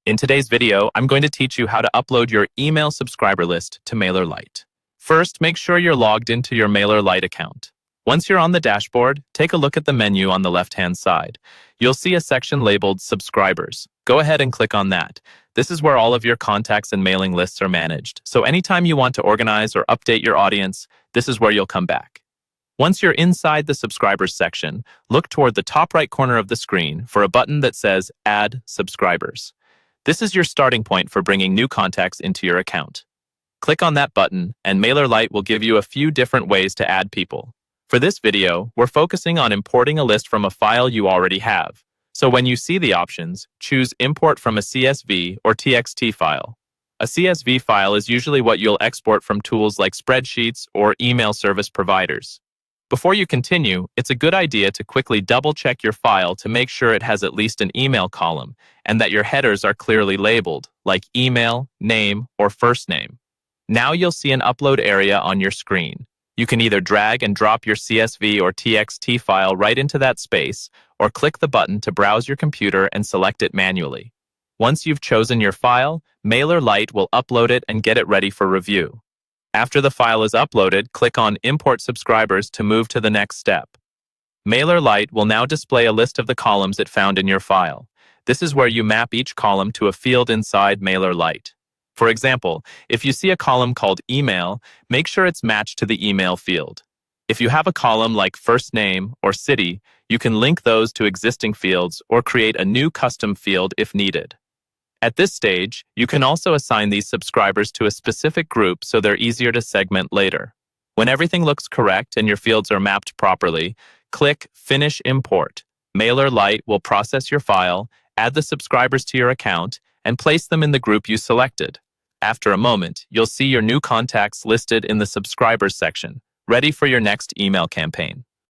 In today's video, I'm going to teach you how to upload your email subscriber list to Mailerlite. First, make sure you're logged into your Mailerlite account. Once you're on the dashboard, take a look at the menu on the left-hand side. You'll see a section labeled Subscribers. Go ahead and click on that. This is where all of your contacts and mailing lists are managed. So anytime you want to organize or update your audience, this is where you'll come back. Once you're inside the Subscribers section, look toward the top right corner of the screen for a button that says Add Subscribers. This is your starting point for bringing new contacts into your account. Click on that button, and Mailerlite will give you a few different ways to add people. For this video, we're focusing on importing a list from a file you already have. So when you see the options, choose Import from a CSV or TXT file. A CSV file is usually what you'll export from tools like spreadsheets or email service providers. Before you continue, it's a good idea to quickly double-check your file to make sure it has at least an email column and that your headers are clearly labeled, like email, name, or first name. Now you'll see an upload area on your screen. You can either drag and drop your CSV or TXT file right into that space, or click the button to browse your computer and select it manually. Once you've chosen your file, Mailerlite will upload it and get it ready for review. After the file is uploaded, click on Import Subscribers to move to the next step. Mailerlite will now display a list of the columns it found in your file. This is where you map each column to a field inside Mailerlite. For example, if you see a column called Email, make sure it's matched to the email field. If you have a column like First Name or City, you can link those to existing fields or create a new custom field if needed. At this stage, you can also assign these subscribers to a specific group so they're easier to segment later. When everything looks correct and your fields are mapped properly, click Finish Import. Mailerlite will process your file, add the subscribers to your account, and place them in the group you selected. After a moment, you'll see your new contacts listed in the Subscribers section, ready for your next email campaign.